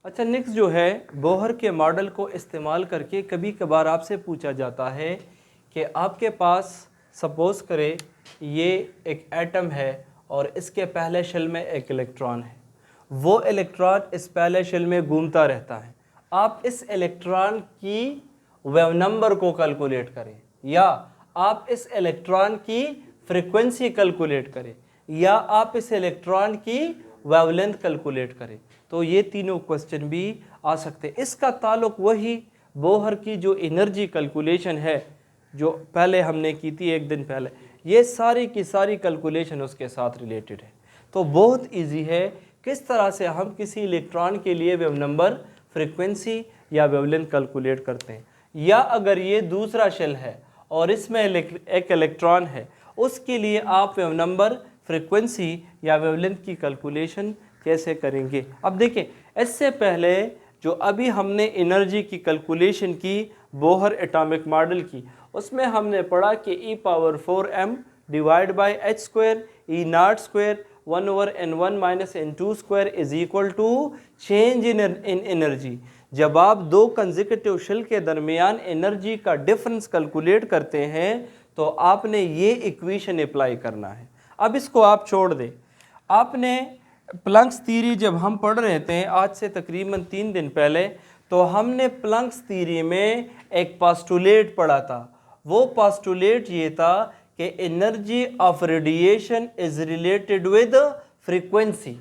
अच्छा, नेक्स्ट जो है, बोहर के मॉडल को इस्तेमाल करके कभी कभार आपसे पूछा जाता है कि आपके पास सपोज़ करें ये एक एटम है और इसके पहले शेल में एक इलेक्ट्रॉन है, वो इलेक्ट्रॉन इस पहले शेल में घूमता रहता है। आप इस इलेक्ट्रॉन की वेव नंबर को कैलकुलेट करें, या आप इस इलेक्ट्रॉन की फ्रीक्वेंसी कैलकुलेट करें, या आप इस इलेक्ट्रॉन की वेवलेंथ कैलकुलेट करें। तो ये तीनों क्वेश्चन भी आ सकते हैं। इसका ताल्लुक वही बोहर की जो एनर्जी कैलकुलेशन है जो पहले हमने की थी एक दिन पहले, ये सारी की सारी कैलकुलेशन उसके साथ रिलेटेड है। तो बहुत इजी है किस तरह से हम किसी इलेक्ट्रॉन के लिए वेव नंबर, फ्रीक्वेंसी या वेवलेंथ कैलकुलेट करते हैं। या अगर ये दूसरा शेल है और इसमें एक इलेक्ट्रॉन है, उसके लिए आप वेव नंबर, फ्रीक्वेंसी या वेवलेंथ की कैलकुलेशन कैसे करेंगे। अब देखिए, इससे पहले जो अभी हमने एनर्जी की कैलकुलेशन की बोहर एटॉमिक मॉडल की, उसमें हमने पढ़ा कि e⁴m divide by h square E naught square 1/n1 - n2 is equal to change in energy. जब आप दो कंसेक्यूटिव शेल के दरमियान एनर्जी का डिफरेंस कैलकुलेट करते हैं तो आपने ये इक्वेशन अप्लाई करना है। अब इसको आप छोड़ दें। आपने प्लैंक्स थ्योरी जब हम पढ़ रहे थे आज से तकरीबन 3 दिन पहले, तो हमने प्लैंक्स थ्योरी में एक पोस्टुलेट पढ़ा था। वो पोस्टुलेट ये था कि energy of radiation is related with frequency,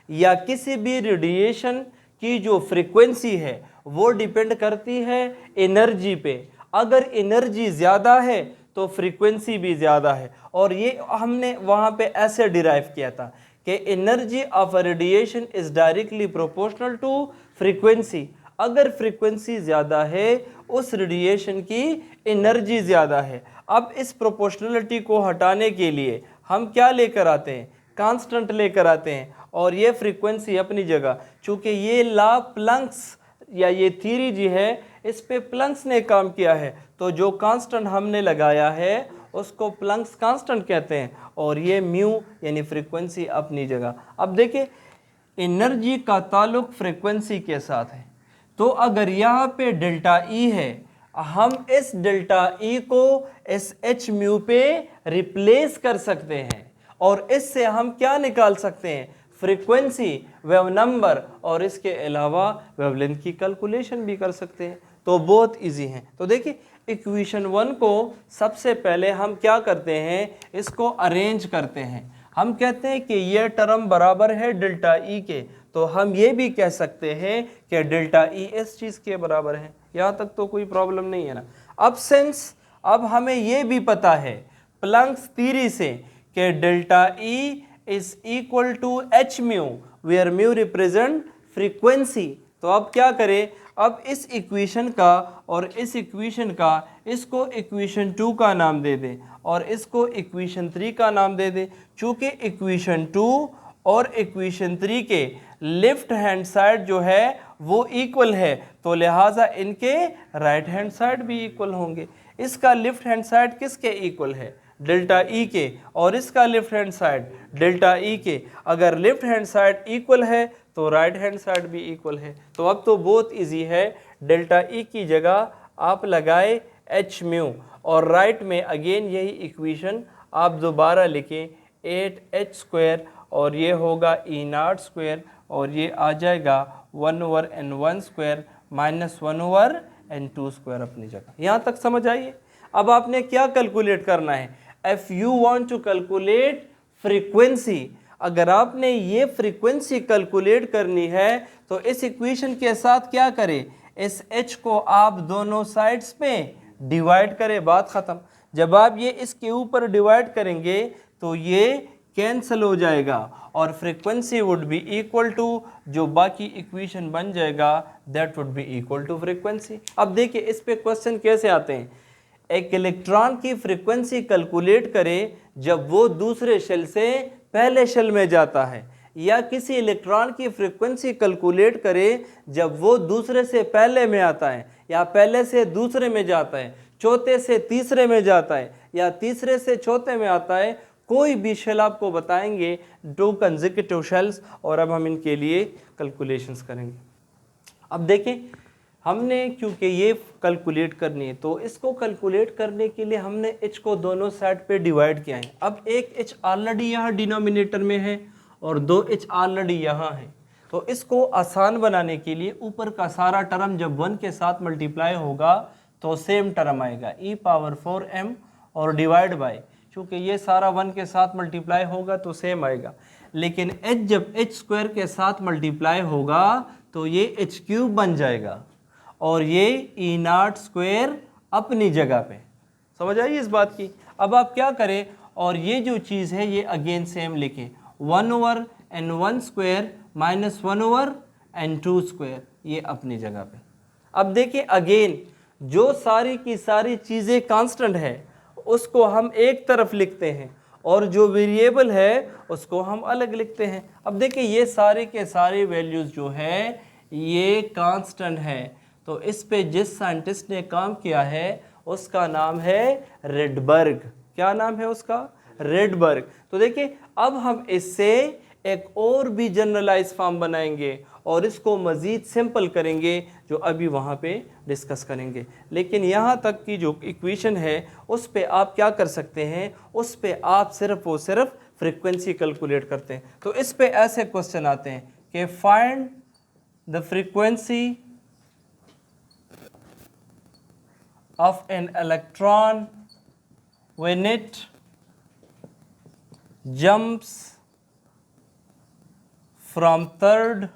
या किसी भी रेडिएशन की जो फ्रीक्वेंसी है वो डिपेंड करती है एनर्जी पे। अगर एनर्जी ज़्यादा है तो फ्रीक्वेंसी भी ज़्यादा है। और ये हमने वहाँ पे ऐसे डिराइव किया था कि energy of radiation is directly proportional to frequency. अगर फ्रीक्वेंसी ज़्यादा है उस रेडिएशन की एनर्जी ज़्यादा है। अब इस प्रोपोर्शनलिटी को हटाने के लिए हम क्या लेकर आते हैं, कांस्टेंट लेकर आते हैं, और ये फ्रीक्वेंसी अपनी जगह। चूँकि ये ला प्लैंक्स या ये थ्योरी जी है, इस पे प्लैंक्स ने काम किया है, तो जो कांस्टेंट हमने लगाया है उसको प्लैंक्स कांस्टेंट कहते हैं, और ये म्यू यानी फ्रीक्वेंसी अपनी जगह। अब देखिए, एनर्जी का ताल्लुक फ्रीक्वेंसी के साथ है, तो अगर यहाँ पे डेल्टा ई है, हम इस डेल्टा ई को इस एच म्यू पे रिप्लेस कर सकते हैं, और इससे हम क्या निकाल सकते हैं, फ्रीक्वेंसी, वेव नंबर, और इसके अलावा वेवलेंथ की कैलकुलेशन भी कर सकते हैं। तो बहुत इजी है। तो देखिए, इक्वेशन 1 को सबसे पहले हम क्या करते हैं, इसको अरेंज करते हैं। हम कहते हैं कि ये टर्म बराबर है डेल्टा ई के, तो हम ये भी कह सकते हैं कि डेल्टा ई इस चीज़ के बराबर है। यहाँ तक तो कोई प्रॉब्लम नहीं है ना। अब सिंस अब हमें ये भी पता है प्लैंक्स थ्योरी से कि delta E is equal to h mu, where mu represent frequency. तो अब क्या करें, अब इस इक्वेशन का और इस इक्वेशन का, इसको इक्वेशन 2 का नाम दे दें और इसको इक्वेशन 3 का नाम दे दें। चूँकि इक्वेशन 2 और इक्वेशन 3 के लेफ्ट हैंड साइड जो है वो इक्वल है, तो लिहाजा इनके राइट हैंड साइड भी इक्वल होंगे। इसका लेफ्ट हैंड साइड किसके इक्वल है, डेल्टा ई के, और इसका left hand side delta E के। अगर लेफ्ट हैंड साइड इक्वल है तो राइट हैंड साइड भी इक्वल है। तो अब तो बहुत इजी है, डेल्टा ई की जगह आप लगाए एच म्यू, और राइट में अगेन यही इक्वेशन आप दोबारा लिखें 8h स्क्वायर, और ये होगा ई नॉट स्क्वायर, और ये आ जाएगा 1/n1 square minus 1/n2 square अपनी जगह। यहाँ तक समझ आइए। अब आपने क्या कैलकुलेट करना है, if you want to calculate frequency, अगर आपने ये फ्रीक्वेंसी कैलकुलेट करनी है तो इस इक्वेशन के साथ क्या करें, इस h को आप दोनों साइड्स पे डिवाइड करें, बात ख़त्म। जब आप ये इसके ऊपर डिवाइड करेंगे तो ये कैंसिल हो जाएगा और frequency would be equal to, जो बाकी इक्वेशन बन जाएगा that would be equal to frequency. अब देखिए इस पे क्वेश्चन कैसे आते हैं। एक इलेक्ट्रॉन की फ्रीक्वेंसी कैलकुलेट करें जब वो दूसरे शेल से पहले शेल में जाता है, या किसी इलेक्ट्रॉन की फ्रीक्वेंसी कैलकुलेट करें जब वो दूसरे से पहले में आता है, या पहले से दूसरे में जाता है, चौथे से तीसरे में जाता है, या तीसरे से चौथे में आता है। कोई भी शेल आपको बताएंगे 2 कंसेक्यूटिव शेल्स, और अब हम इनके लिए कैलकुलेशंस करेंगे। अब देखें, हमने क्योंकि ये कैलकुलेट करनी है तो इसको कैलकुलेट करने के लिए हमने h को दोनों साइड पे डिवाइड किया है। अब एक h ऑलरेडी यहाँ डिनोमिनेटर में है और 2h ऑलरेडी यहाँ है, तो इसको आसान बनाने के लिए ऊपर का सारा टर्म जब 1 के साथ मल्टीप्लाई होगा तो सेम टर्म आएगा e⁴m और डिवाइड बाय, क्योंकि ये सारा 1 के साथ मल्टीप्लाई होगा तो सेम आएगा। लेकिन h जब h² के साथ मल्टीप्लाई होगा तो ये h³ बन जाएगा और ये e⁻² अपनी जगह पे। समझ आई इस बात की? अब आप क्या करें, और ये जो चीज़ है ये अगेन सेम लिखें, 1/n1² माइनस 1/n2², ये अपनी जगह पे। अब देखिए अगेन जो सारी की सारी चीज़ें कांस्टेंट है उसको हम एक तरफ लिखते हैं और जो वेरिएबल है उसको हम अलग लिखते हैं। अब देखिए ये सारे के सारे वैल्यूज़ जो है ये कांस्टेंट है, तो इस पे जिस साइंटिस्ट ने काम किया है उसका नाम है रेडबर्ग। क्या नाम है उसका? रेडबर्ग। तो देखिए अब हम इससे एक और भी जनरलाइज फॉर्म बनाएंगे और इसको मज़ीद सिंपल करेंगे जो अभी वहाँ पे डिस्कस करेंगे। लेकिन यहाँ तक की जो इक्वेशन है उस पे आप क्या कर सकते हैं, उस पे आप सिर्फ और सिर्फ फ्रीक्वेंसी कैलकुलेट करते हैं। तो इस पे ऐसे क्वेश्चन आते हैं कि find the frequency of an electron when it jumps from third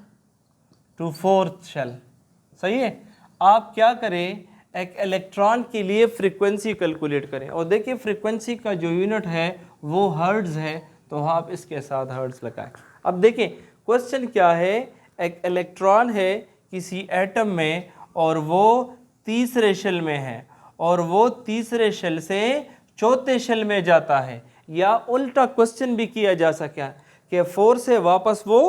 to fourth shell। सही है? आप क्या करें, एक इलेक्ट्रॉन के लिए फ्रीक्वेंसी कैलकुलेट करें और देखिए फ्रीक्वेंसी का जो यूनिट है वो हर्ट्ज है, तो आप इसके साथ हर्ट्ज लगाएं। अब देखिए क्वेश्चन क्या है, एक इलेक्ट्रॉन है किसी एटम में और वो तीसरे शेल में है और वो तीसरे शेल से चौथे शेल में जाता है, या उल्टा क्वेश्चन भी किया जा सका कि 4 से वापस वो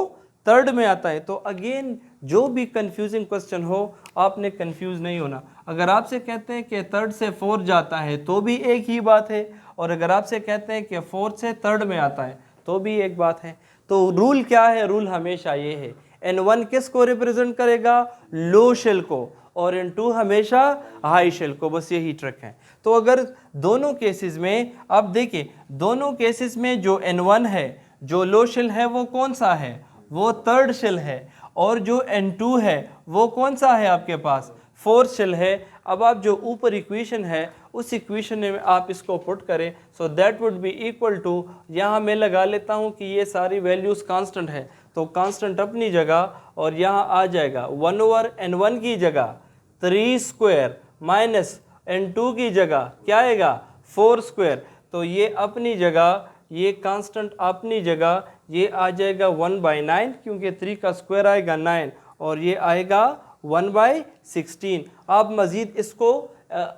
थर्ड में आता है। तो अगेन जो भी कंफ्यूजिंग क्वेश्चन हो आपने कंफ्यूज नहीं होना। अगर आपसे कहते हैं कि थर्ड से 4 जाता है तो भी एक ही बात है, और अगर आपसे कहते हैं कि 4 से थर्ड में आता है तो भी एक बात है। तो रूल क्या है? रूल हमेशा ये है, n1 किस को रिप्रेजेंट करेगा? लो शेल को, और n2 हमेशा हाई शेल को। बस यही ट्रिक है। तो अगर दोनों केसेस में, अब देखिए दोनों केसेस में जो n1 है जो लो शेल है वो कौन सा है? वो थर्ड शेल है, और जो n2 है वो कौन सा है आपके पास? फोर्थ शेल है। अब आप जो ऊपर इक्वेशन है उस इक्वेशन में आप इसको पुट करें, so that would be equal to, यहाँ मैं लगा लेता हूँ कि ये सारी वैल्यूज़ कांस्टेंट है तो कांस्टेंट अपनी जगह, और यहाँ आ जाएगा 1/n1 की जगह 3² माइनस n2 की जगह क्या आएगा? 4²। तो ये अपनी जगह, ये कांस्टेंट अपनी जगह, ये आ जाएगा 1/9 क्योंकि 3 का स्क्वायर आएगा 9 और ये आएगा 1/16। आप मज़ीद इसको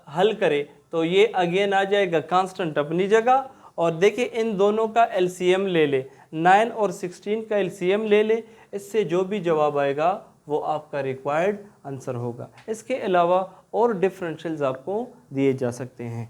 हल करें तो ये अगेन आ जाएगा कांस्टेंट अपनी जगह, और देखिए इन दोनों का एलसीएम ले ले, 9 और 16 का एलसीएम ले ले, इससे जो भी जवाब आएगा वो आपका रिक्वायर्ड आंसर होगा। इसके अलावा और डिफरेंशियल्स आपको दिए जा सकते हैं।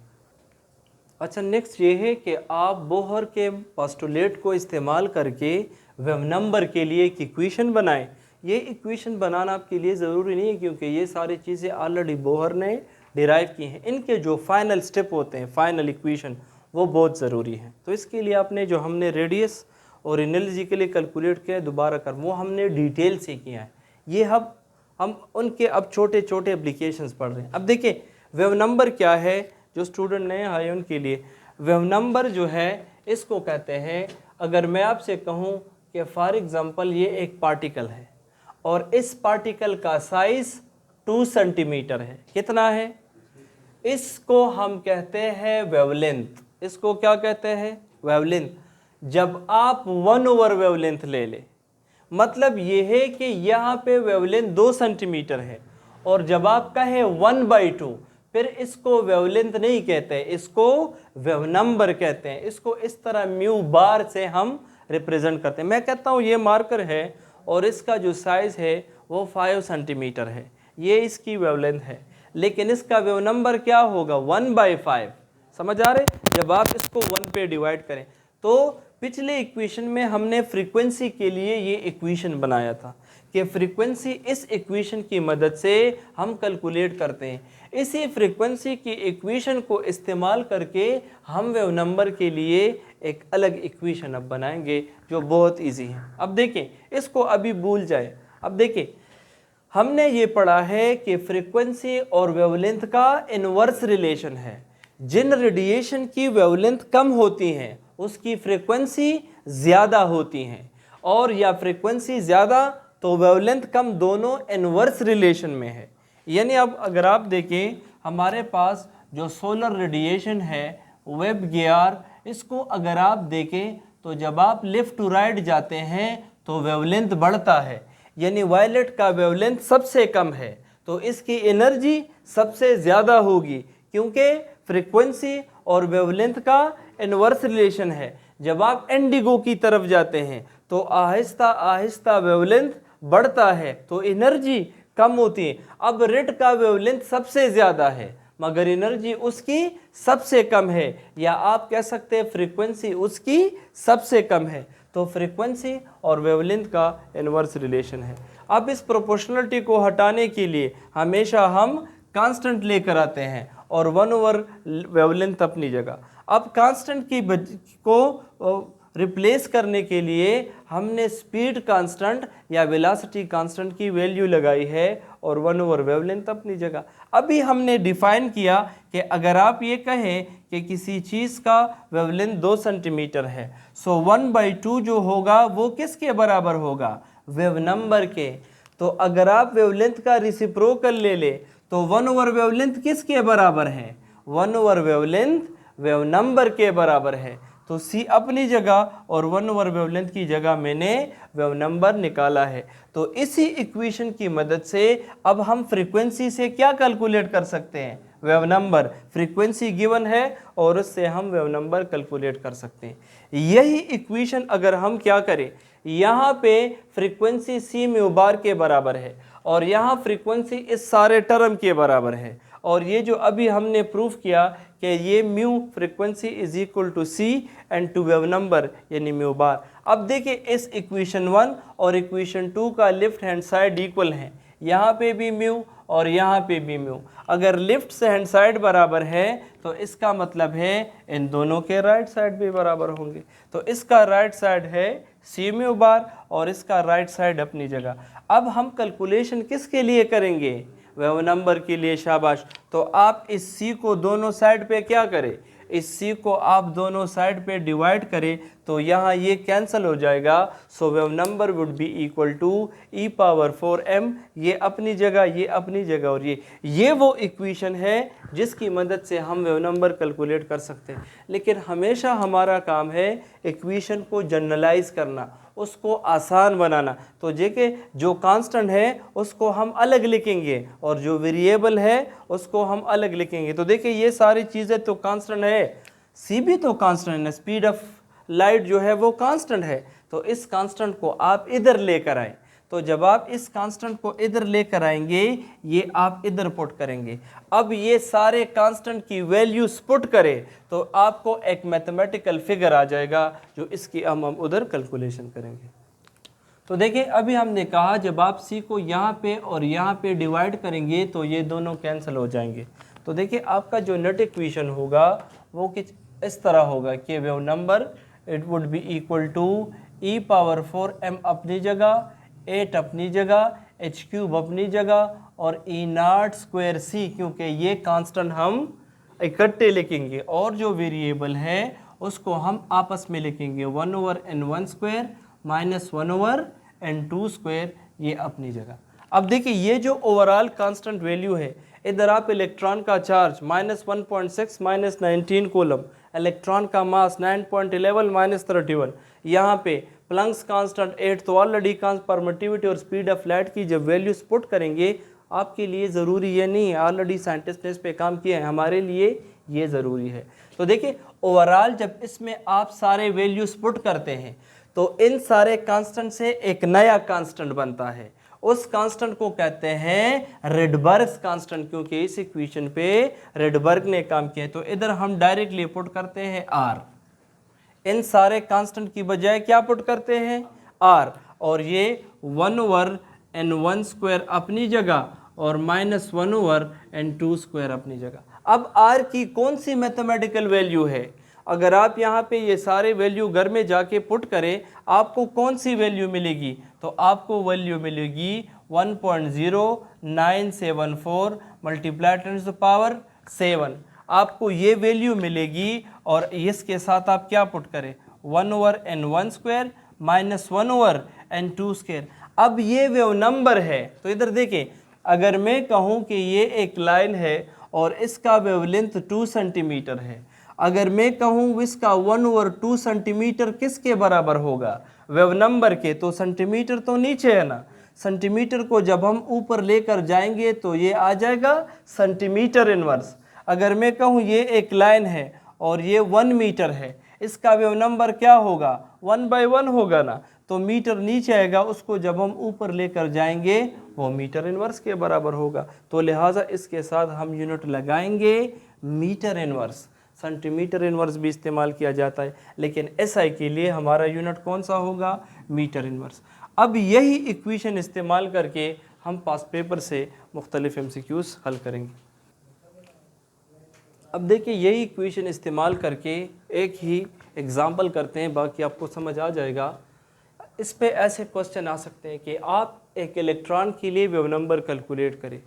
अच्छा, नेक्स्ट ये है कि आप बोहर के पोस्टुलेट को इस्तेमाल करके वेव नंबर के लिए एक इक्वेशन बनाएं। ये इक्वेशन बनाना आपके लिए ज़रूरी नहीं है क्योंकि ये सारी चीज़ें ऑलरेडी बोहर ने डिराइव की हैं। इनके जो फाइनल स्टेप होते हैं, फाइनल इक्वेशन, वो बहुत ज़रूरी है। तो इसके लिए आपने जो हमने रेडियस और एनर्जी के लिए कैलकुलेट किया है दोबारा कर, वो हमने डिटेल से किया है। ये हम उनके अब छोटे छोटे एप्लीकेशंस पढ़ रहे हैं। अब देखिए वेव नंबर क्या है, जो स्टूडेंट नए आए उनके लिए वेव नंबर जो है इसको कहते हैं, अगर मैं आपसे कहूँ कि फॉर एग्ज़ाम्पल ये एक पार्टिकल है और इस पार्टिकल का साइज़ 2 सेंटीमीटर है। कितना है? इसको हम कहते हैं वेवलेंथ। इसको क्या कहते हैं? वेवलेंथ। जब आप 1/, वेवलेंथ ले ले, मतलब ये है कि यहाँ पे वेवलेंथ 2 सेंटीमीटर है, और जब आप कहें 1/2 फिर इसको वेवलेंथ नहीं कहते, इसको वेव नंबर कहते हैं। इसको इस तरह म्यू बार से हम रिप्रेजेंट करते हैं। मैं कहता हूँ ये मार्कर है और इसका जो साइज़ है वो 5 सेंटीमीटर है, ये इसकी वेवलेंथ है, लेकिन इसका वेव नंबर क्या होगा? 1/5। समझ आ रहे? जब आप इसको 1 पे डिवाइड करें, तो पिछले इक्वेशन में हमने फ्रीक्वेंसी के लिए ये इक्वेशन बनाया था कि फ्रीक्वेंसी इस इक्वेशन की मदद से हम कैलकुलेट करते हैं। इसी फ्रीक्वेंसी की इक्वेशन को इस्तेमाल करके हम वेव नंबर के लिए एक अलग इक्वेशन अब बनाएंगे जो बहुत इजी है। अब देखें, इसको अभी भूल जाए। अब देखें, हमने ये पढ़ा है कि फ्रीक्वेंसी और वेवलेंथ का इनवर्स रिलेशन है। जिन रेडिएशन की वेवलेंथ कम होती हैं उसकी फ्रीक्वेंसी ज़्यादा होती हैं, और या फ्रीक्वेंसी ज़्यादा तो वेवलेंथ कम, दोनों इनवर्स रिलेशन में है। यानी अब अगर आप देखें, हमारे पास जो सोलर रेडिएशन है वेब गियर, इसको अगर आप देखें तो जब आप लेफ्ट टू राइट जाते हैं तो वेवलेंथ बढ़ता है, यानी वायलेट का वेवलेंथ सबसे कम है तो इसकी एनर्जी सबसे ज़्यादा होगी, क्योंकि फ्रीक्वेंसी और वेवलेंथ का इनवर्स रिलेशन है। जब आप इंडिगो की तरफ जाते हैं तो आहिस्ता आहिस्ता वेवलेंथ बढ़ता है तो एनर्जी कम होती है। अब रेड का वेवलेंथ सबसे ज़्यादा है मगर एनर्जी उसकी सबसे कम है, या आप कह सकते हैं फ्रीक्वेंसी उसकी सबसे कम है। तो फ्रीक्वेंसी और वेवलेंथ का इनवर्स रिलेशन है। अब इस प्रोपोर्शनलिटी को हटाने के लिए हमेशा हम कांस्टेंट लेकर आते हैं और 1/, वेवलेंथ अपनी जगह। अब कांस्टेंट की को रिप्लेस करने के लिए हमने स्पीड कांस्टेंट या वेलोसिटी कांस्टेंट की वैल्यू लगाई है और 1/, वेवलेंथ अपनी जगह। अभी हमने डिफाइन किया कि अगर आप ये कहें कि किसी चीज़ का वेवलेंथ 2 सेंटीमीटर है, सो 1/2 जो होगा वो किसके बराबर होगा? वेव नंबर के। तो अगर आप वेवलेंथ का रेसिप्रोकल ले ले तो 1/, वेवलेंथ किसके बराबर है? 1/, वेवलेंथ वेव नंबर के बराबर है। तो C अपनी जगह और 1/, वेवलेंथ की जगह मैंने वेव नंबर निकाला है। तो इसी इक्वेशन की मदद से अब हम फ्रीक्वेंसी से क्या कैलकुलेट कर सकते हैं? Wave number. फ्रीक्वेंसी गिवन है और उससे हम वेव नंबर कैलकुलेट कर सकते हैं। यही इक्वेशन अगर हम क्या करें, यहाँ पे फ्रीक्वेंसी C म्यू बार के बराबर है और यहाँ फ्रीक्वेंसी इस सारे टर्म के बराबर है, और ये जो अभी हमने प्रूफ किया कि ये mu frequency is equal to C and to wave number यानी म्यू बार। अब देखिए, इस इक्वेशन 1 और इक्वेशन 2 का लेफ्ट हैंड साइड इक्वल है, यहाँ पे भी म्यू और यहाँ पे भी म्यू। अगर लेफ्ट से हैंड साइड बराबर है तो इसका मतलब है इन दोनों के राइट साइड भी बराबर होंगे। तो इसका राइट साइड है C म्यू बार और इसका राइट साइड अपनी जगह। अब हम कैलकुलेशन किसके लिए करेंगे? वेव नंबर के लिए। शाबाश। तो आप इस C को दोनों साइड पे क्या करें? इस C को आप दोनों साइड पे डिवाइड करें तो यहाँ ये कैंसिल हो जाएगा। So wave number would be equal to e⁴m, ये अपनी जगह, ये अपनी जगह, और ये वो इक्वेशन है जिसकी मदद से हम वेव नंबर कैलकुलेट कर सकते हैं। लेकिन हमेशा हमारा काम है इक्वेशन को जनरलाइज करना, उसको आसान बनाना। तो जेके जो कांस्टेंट है उसको हम अलग लिखेंगे और जो वेरिएबल है उसको हम अलग लिखेंगे। तो देखिए, ये सारी चीज़ें तो कांस्टेंट है, C भी तो कांस्टेंट है, स्पीड ऑफ लाइट जो है वो कांस्टेंट है। तो इस कांस्टेंट को आप इधर लेकर आए, तो जब आप इस कांस्टेंट को इधर लेकर आएंगे ये आप इधर पुट करेंगे। अब ये सारे कांस्टेंट की वैल्यूज पुट करें तो आपको एक मैथमेटिकल फिगर आ जाएगा जो इसकी हम उधर कैलकुलेशन करेंगे। तो देखिए, अभी हमने कहा जब आप C को यहाँ पे और यहाँ पे डिवाइड करेंगे तो ये दोनों कैंसिल हो जाएंगे। तो देखिए, आपका जो नेट इक्वेशन होगा वो कुछ इस तरह होगा कि wave number it would be equal to e⁴m अपनी जगह, 8 अपनी जगह, h³ अपनी जगह और E⁻²c, क्योंकि ये कांस्टेंट हम इकट्ठे लिखेंगे और जो वेरिएबल है उसको हम आपस में लिखेंगे 1/n1² माइनस 1/n2², ये अपनी जगह। अब देखिए, ये जो ओवरऑल कांस्टेंट वैल्यू है, इधर आप इलेक्ट्रॉन का चार्ज -1.6 माइनस 19 कूलम, इलेक्ट्रॉन का मास 9.11 माइनस 31, यहाँ पे प्लैंक्स कांस्टेंट 8। तो ऑलरेडी परमिटिविटी और स्पीड ऑफ लाइट की जब वैल्यूज पुट करेंगे, आपके लिए ज़रूरी ये नहीं है, ऑलरेडी साइंटिस्ट ने इस पे काम किया है, हमारे लिए ये ज़रूरी है। तो देखिए, ओवरऑल जब इसमें आप सारे वैल्यूज पुट करते हैं तो इन सारे कांस्टेंट से एक नया कांस्टेंट बनता है। उस कांस्टेंट को कहते हैं रेडबर्ग्स कांस्टेंट, क्योंकि इस इक्वेशन पे रेडबर्ग ने काम किया है। तो इधर हम डायरेक्टली पुट करते हैं R, इन सारे कांस्टेंट की बजाय क्या पुट करते हैं? R, और ये 1/n² n1² अपनी जगह और -1/n2² अपनी जगह। अब r की कौन सी मैथमेटिकल वैल्यू है? अगर आप यहाँ पे ये सारे वैल्यू घर में जाके पुट करें, आपको कौन सी वैल्यू मिलेगी? तो आपको वैल्यू मिलेगी 1.0974 मल्टीप्लाइड टू द पावर 7। आपको ये वैल्यू मिलेगी और इसके साथ आप क्या पुट करें? 1/n1² -1/n2²। अब ये वेव नंबर है, तो इधर देखें, अगर मैं कहूँ कि ये एक लाइन है और इसका वेवलेंथ 2 सेंटीमीटर है, अगर मैं कहूँ इसका 1/2 सेंटीमीटर किसके बराबर होगा? वेव नंबर के। तो सेंटीमीटर तो नीचे है ना, सेंटीमीटर को जब हम ऊपर लेकर जाएंगे तो ये आ जाएगा सेंटीमीटर इनवर्स। अगर मैं कहूँ ये एक लाइन है और ये 1 मीटर है, इसका वेव नंबर क्या होगा? 1/1 होगा ना, तो मीटर नीचे आएगा, उसको जब हम ऊपर लेकर जाएंगे वो मीटर इनवर्स के बराबर होगा। तो लिहाजा इसके साथ हम यूनिट लगाएंगे मीटर इनवर्स। सेंटीमीटर इनवर्स भी इस्तेमाल किया जाता है, लेकिन एसआई के लिए हमारा यूनिट कौन सा होगा? Metre inverse. अब यही इक्वेशन इस्तेमाल करके हम पास पेपर से मुख्तलिफ एमसीक्यूज़ हल करेंगे। अब देखिए, यही इक्वेशन इस्तेमाल करके एक ही एग्ज़ाम्पल करते हैं, बाकी आपको समझ आ जाएगा। इस पे ऐसे क्वेश्चन आ सकते हैं कि आप एक इलेक्ट्रॉन के लिए वेव नंबर कैलकुलेट करें।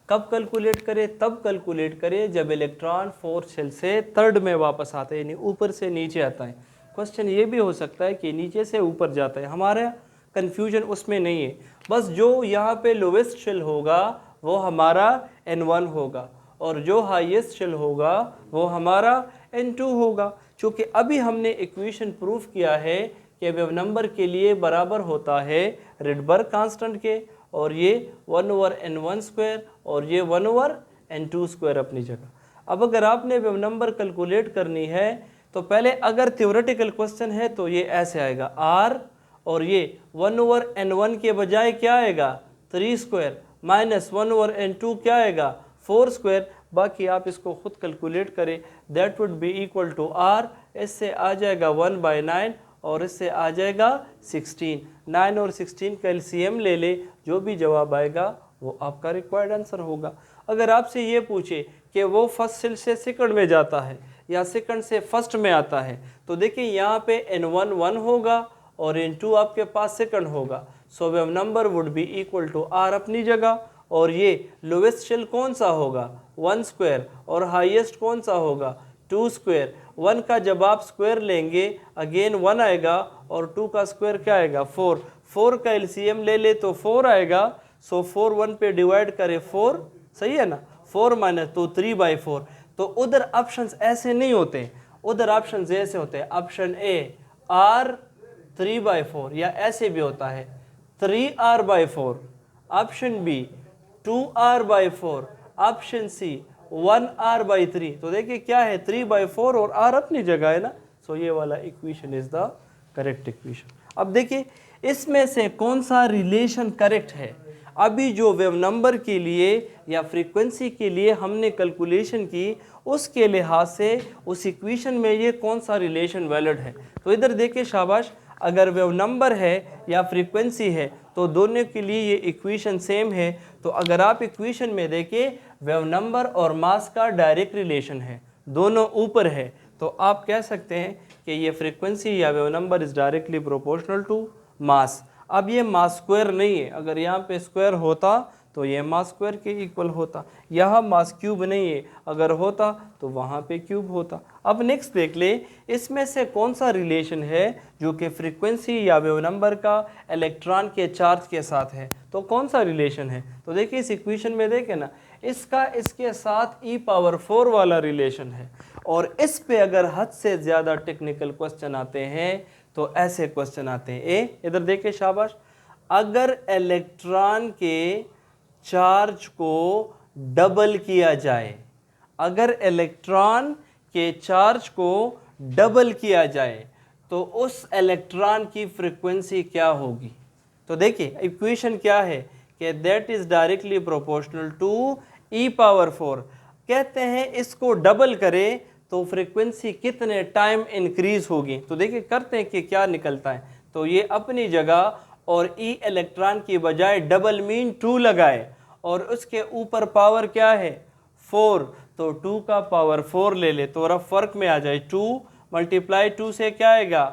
कब कैलकुलेट करें? तब कैलकुलेट करें जब इलेक्ट्रॉन 4th शेल से 3rd में वापस आता है, यानी ऊपर से नीचे आता है। क्वेश्चन ये भी हो सकता है कि नीचे से ऊपर जाता है, हमारा कन्फ्यूजन उसमें नहीं है। बस जो यहाँ पे लोवेस्ट शेल होगा वो हमारा n1 होगा और जो हाईएस्ट शेल होगा वो हमारा n2 होगा। चूँकि अभी हमने इक्वेशन प्रूफ किया है कि वेव नंबर के लिए बराबर होता है रिडबर्ग कांस्टेंट के, और ये 1/n1² और ये 1/n2² अपनी जगह। अब अगर आपने वेव नंबर कैलकुलेट करनी है तो पहले, अगर थ्योरेटिकल क्वेश्चन है तो ये ऐसे आएगा r, और ये 1/n1 के बजाय क्या आएगा? 3² -1/n2 क्या आएगा? 4²। बाकी आप इसको खुद कैलकुलेट करें, that would be equal to r, इससे आ जाएगा 1/9 और इससे आ जाएगा 16। 9 और 16 का एलसीएम ले ले, जो भी जवाब आएगा वो आपका रिक्वायर्ड आंसर होगा। अगर आपसे ये पूछे कि वो फर्स्ट शेल से सेकंड में जाता है या सेकंड से फर्स्ट में आता है, तो देखिए यहाँ पे n1 1 होगा और n2 आपके पास सेकंड होगा। So wave number would be equal to r अपनी जगह, और ये लोवेस्ट शेल कौन सा होगा? 1² और हाईएस्ट कौन सा होगा? 2²। 1 का जब आप स्क्वायर लेंगे अगेन 1 आएगा और 2 का स्क्वायर क्या आएगा? 4। 4 का एलसीएम ले ले तो 4 आएगा। सो 4 1 पे डिवाइड करे 4, सही है ना? 4 माइनस तो 3/4। तो उधर ऑप्शंस ऐसे नहीं होते, उधर ऑप्शंस ऐसे होते हैं। ऑप्शन ए r 3/4, या ऐसे भी होता है 3r/4। Option B 2r/4। Option C 1r/3। तो देखिए क्या है, 3/4 और r अपनी जगह है ना। सो ये वाला equation is the correct equation. अब देखिए इसमें से कौन सा रिलेशन करेक्ट है। अभी जो वेव नंबर के लिए या फ्रीक्वेंसी के लिए हमने कैलकुलेशन की, उसके लिहाज से उस इक्वेशन में ये कौन सा रिलेशन वैलिड है। तो इधर देखिए शाबाश, अगर वेव नंबर है या फ्रीक्वेंसी है तो दोनों के लिए ये इक्वेशन सेम है। तो अगर आप इक्वेशन में देखें, वेव नंबर और मास का डायरेक्ट रिलेशन है, दोनों ऊपर है, तो आप कह सकते हैं कि ये फ्रीक्वेंसी या wave number is directly proportional to mass. अब ये मास स्क्वायर नहीं है, अगर यहाँ पे स्क्वायर होता तो ये मास स्क्वायर के इक्वल होता। यहाँ मास क्यूब नहीं है, अगर होता तो वहाँ पे क्यूब होता। अब नेक्स्ट देख ले, इसमें से कौन सा रिलेशन है जो कि फ्रीक्वेंसी या वेव नंबर का इलेक्ट्रॉन के चार्ज के साथ है। तो कौन सा रिलेशन है? तो देखिए इस इक्वेशन में देखें ना, इसका इसके साथ e⁴ वाला रिलेशन है। और इस पे अगर हद से ज़्यादा टेक्निकल क्वेश्चन आते हैं तो ऐसे क्वेश्चन आते हैं। इधर देखिए शाबाश, अगर इलेक्ट्रॉन के चार्ज को डबल किया जाए, अगर इलेक्ट्रॉन के चार्ज को डबल किया जाए तो उस इलेक्ट्रॉन की फ्रीक्वेंसी क्या होगी। तो देखिए इक्वेशन क्या है कि that is directly proportional to e⁴। कहते हैं इसको डबल करें तो फ्रीक्वेंसी कितने टाइम इंक्रीज होगी। तो देखिए करते हैं कि क्या निकलता है। तो ये अपनी जगह और ई इलेक्ट्रॉन की बजाय डबल मीन 2 लगाए और उसके ऊपर पावर क्या है 4, तो 2 का पावर 4 ले ले तो रफ वर्क में आ जाए 2 मल्टीप्लाई 2 से क्या आएगा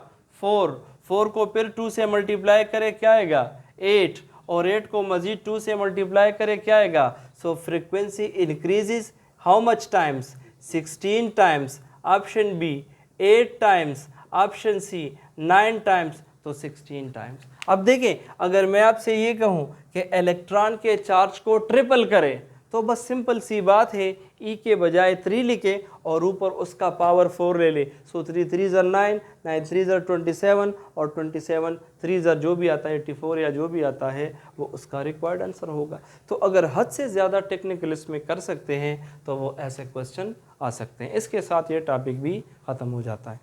4, 4 को फिर 2 से मल्टीप्लाई करे क्या आएगा 8 और 8 को मजीद 2 से मल्टीप्लाई करे क्या आएगा। So frequency increases how much times 16 times, option B 8 times, option C 9 times, तो 16 टाइम्स। अब देखें अगर मैं आपसे ये कहूं कि इलेक्ट्रॉन के चार्ज को ट्रिपल करें तो बस सिंपल सी बात है ई के बजाय 3 लिखे और ऊपर उसका पावर 4 ले ले। सो 3 3 ज़र 9, 9 3 ज़र 27 और 27 3 ज़र जो भी आता है 84 या जो भी आता है वो उसका रिक्वायर्ड आंसर होगा। तो अगर हद से ज़्यादा टेक्निकल इसमें कर सकते हैं तो वो ऐसे क्वेश्चन आ सकते हैं। इसके साथ ये टॉपिक भी ख़त्म हो जाता है।